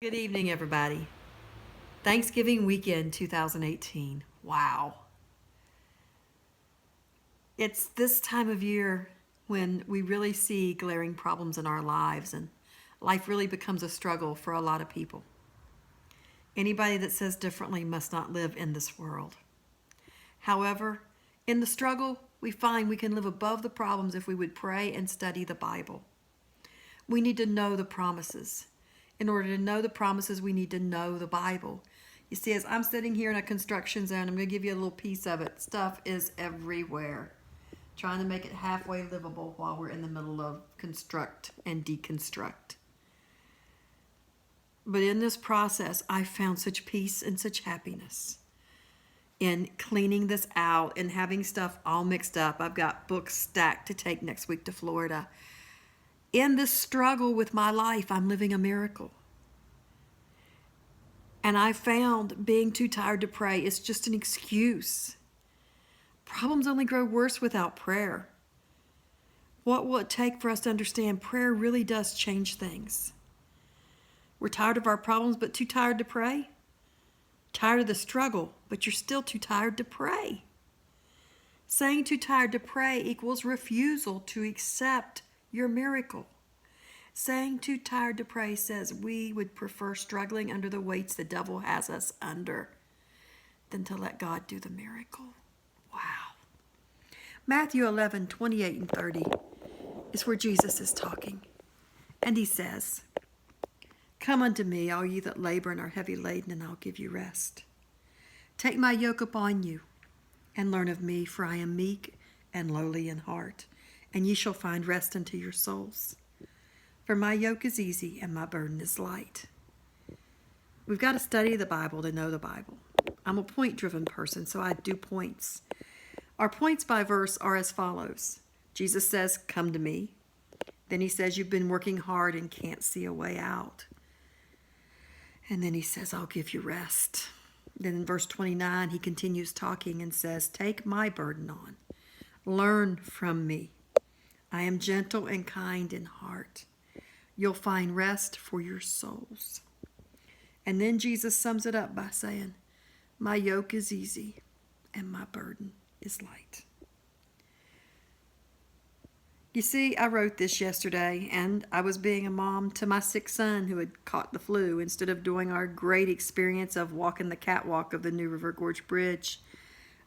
Good evening, everybody. Thanksgiving weekend 2018. Wow. It's this time of year when we really see glaring problems in our lives, and life really becomes a struggle for a lot of people. Anybody that says differently must not live in this world. However, in the struggle, we find we can live above the problems if we would pray and study the Bible. We need to know the promises. In order to know the promises, we need to know the Bible. You see, as I'm sitting here in a construction zone, I'm going to give you a little piece of it. Stuff is everywhere. Trying to make it halfway livable while we're in the middle of construct and deconstruct. But in this process, I found such peace and such happiness in cleaning this out and having stuff all mixed up. I've got books stacked to take next week to Florida. In this struggle with my life, I'm living a miracle. And I found being too tired to pray is just an excuse. Problems only grow worse without prayer. What will it take for us to understand prayer really does change things? We're tired of our problems, but too tired to pray? Tired of the struggle, but you're still too tired to pray. Saying too tired to pray equals refusal to accept your miracle. Saying too tired to pray says we would prefer struggling under the weights the devil has us under than to let God do the miracle. Wow. Matthew 11:28 and 30 is where Jesus is talking. And he says, "Come unto me, all ye that labor and are heavy laden, and I'll give you rest. Take my yoke upon you, and learn of me, for I am meek and lowly in heart, and ye shall find rest unto your souls. For my yoke is easy and my burden is light." We've got to study the Bible to know the Bible. I'm a point-driven person, so I do points. Our points by verse are as follows. Jesus says, "Come to me." Then he says, "You've been working hard and can't see a way out." And then he says, "I'll give you rest." Then in verse 29, he continues talking and says, "Take my burden on. Learn from me. I am gentle and kind in heart. You'll find rest for your souls." And then Jesus sums it up by saying, "My yoke is easy and my burden is light." You see, I wrote this yesterday, and I was being a mom to my sick son who had caught the flu. Instead of doing our great experience of walking the catwalk of the New River Gorge Bridge,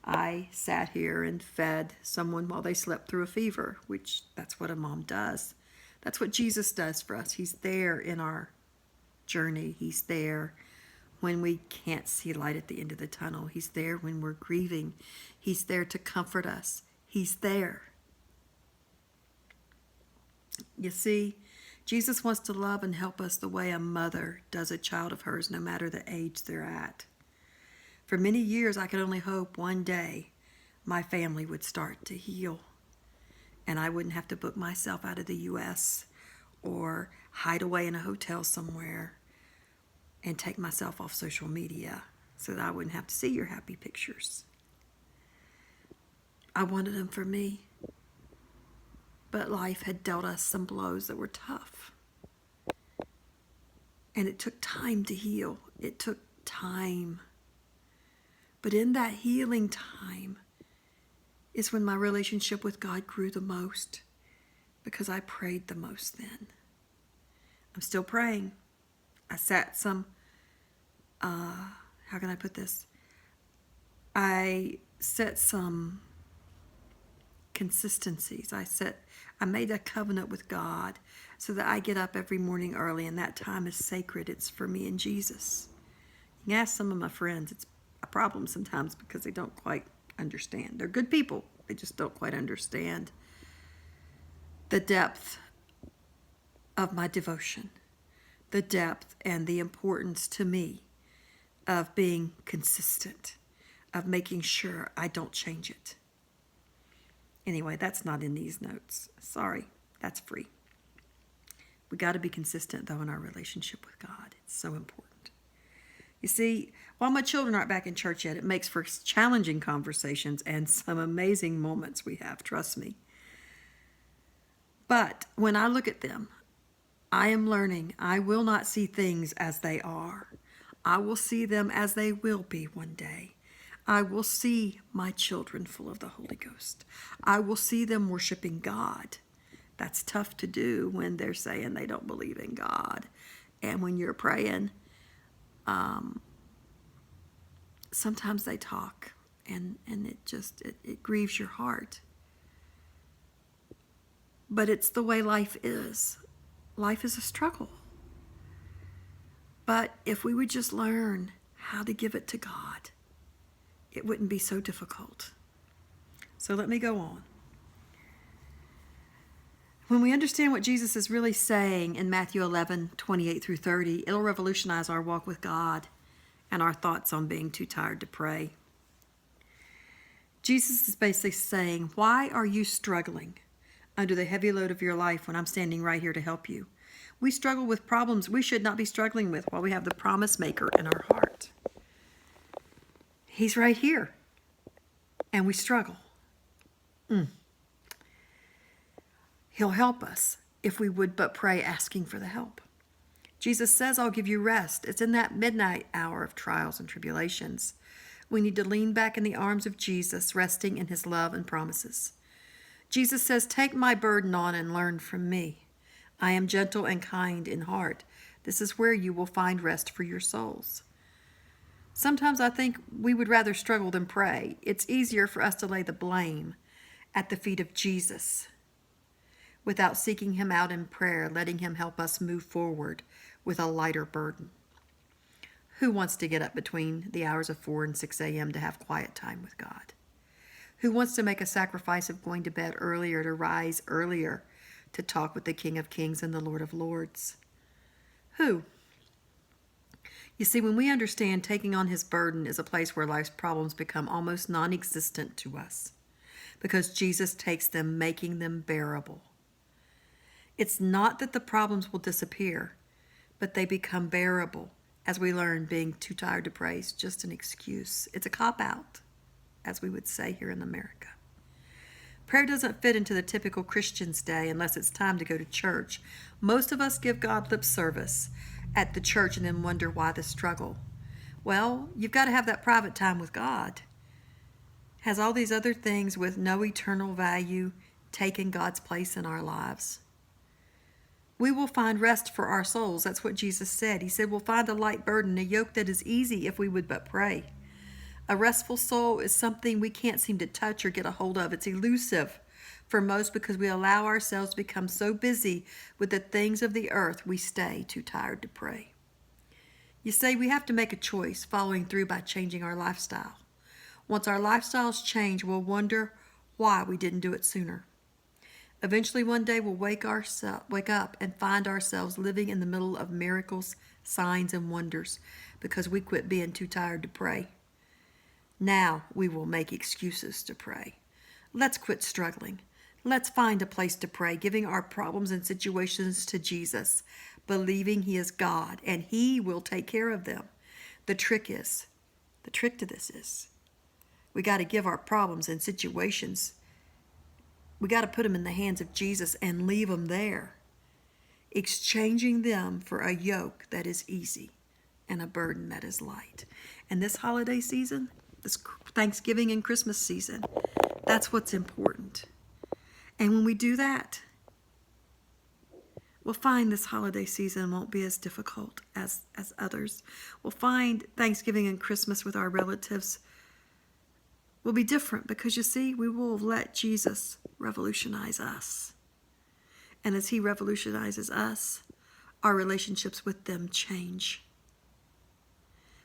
I sat here and fed someone while they slept through a fever, which that's what a mom does. That's what Jesus does for us. He's there in our journey. He's there when we can't see light at the end of the tunnel. He's there when we're grieving. He's there to comfort us. He's there. You see, Jesus wants to love and help us the way a mother does a child of hers, no matter the age they're at. For many years, I could only hope one day my family would start to heal, and I wouldn't have to book myself out of the U.S. or hide away in a hotel somewhere and take myself off social media so that I wouldn't have to see your happy pictures. I wanted them for me. But life had dealt us some blows that were tough. And it took time to heal. It took time. But in that healing time is when my relationship with God grew the most, because I prayed the most then. I'm still praying. I set some, how can I put this? I set some consistencies. I made a covenant with God so that I get up every morning early, and that time is sacred. It's for me and Jesus. You can ask some of my friends. It's a problem sometimes because they don't quite understand. They're good people. They just don't quite understand the depth of my devotion, the depth and the importance to me of being consistent, of making sure I don't change it. Anyway, that's not in these notes. Sorry, that's free. We got to be consistent, though, in our relationship with God. It's so important. You see, while my children aren't back in church yet, it makes for challenging conversations and some amazing moments we have, trust me. But when I look at them, I am learning. I will not see things as they are. I will see them as they will be one day. I will see my children full of the Holy Ghost. I will see them worshiping God. That's tough to do when they're saying they don't believe in God. And when you're praying, sometimes they talk and it grieves your heart. But it's the way life is. Life is a struggle. But if we would just learn how to give it to God, it wouldn't be so difficult. So let me go on. When we understand what Jesus is really saying in Matthew 11:28-30, it'll revolutionize our walk with God and our thoughts on being too tired to pray. Jesus is basically saying, why are you struggling under the heavy load of your life when I'm standing right here to help you? We struggle with problems we should not be struggling with while we have the promise maker in our heart. He's right here, and we struggle. He'll help us if we would but pray, asking for the help. Jesus says, I'll give you rest. It's in that midnight hour of trials and tribulations. We need to lean back in the arms of Jesus, resting in his love and promises. Jesus says, take my burden on and learn from me. I am gentle and kind in heart. This is where you will find rest for your souls. Sometimes I think we would rather struggle than pray. It's easier for us to lay the blame at the feet of Jesus without seeking him out in prayer, letting him help us move forward with a lighter burden. Who wants to get up between the hours of 4 and 6 a.m. to have quiet time with God? Who wants to make a sacrifice of going to bed earlier, to rise earlier, to talk with the King of Kings and the Lord of Lords? Who? You see, when we understand taking on his burden is a place where life's problems become almost non-existent to us, because Jesus takes them, making them bearable. It's not that the problems will disappear, but they become bearable as we learn being too tired to pray is just an excuse. It's a cop-out, as we would say here in America. Prayer doesn't fit into the typical Christian's day unless it's time to go to church. Most of us give God lip service at the church and then wonder why the struggle. Well, you've got to have that private time with God. Has all these other things with no eternal value taken God's place in our lives? We will find rest for our souls. That's what Jesus said. He said we'll find a light burden, a yoke that is easy if we would but pray. A restful soul is something we can't seem to touch or get a hold of. It's elusive for most because we allow ourselves to become so busy with the things of the earth we stay too tired to pray. You see, we have to make a choice, following through by changing our lifestyle. Once our lifestyles change, we'll wonder why we didn't do it sooner. Eventually one day we'll wake up and find ourselves living in the middle of miracles, signs, and wonders because we quit being too tired to pray. Now we will make excuses to pray. Let's quit struggling. Let's find a place to pray, giving our problems and situations to Jesus, believing he is God and he will take care of them. The trick to this is, we got to give our problems and situations. We got to put them in the hands of Jesus and leave them there, exchanging them for a yoke that is easy and a burden that is light. And this holiday season, this Thanksgiving and Christmas season, that's what's important. And when we do that, we'll find this holiday season won't be as difficult as others. We'll find Thanksgiving and Christmas with our relatives will be different because, you see, we will let Jesus revolutionize us. And as he revolutionizes us, our relationships with them change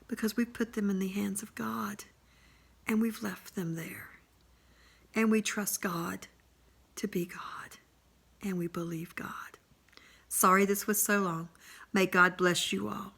because we've put them in the hands of God and we've left them there. And we trust God to be God and we believe God. Sorry this was so long. May God bless you all.